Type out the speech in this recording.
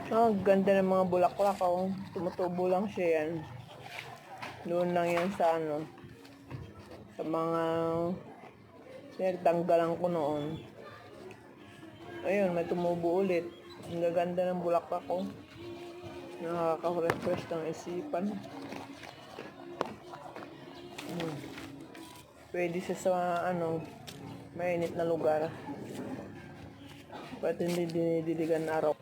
Oh, ganda ng mga bulaklak, oh. Tumutubo lang siya yan. Doon lang yan sa sa mga pinagtanggalan ko noon. Ayun, may tumubo ulit. Ang gaganda ng bulaklak ko. Nakaka-refresh ng isipan. Pwede siya sa mainit na lugar. Pwede hindi dinidiligan araw.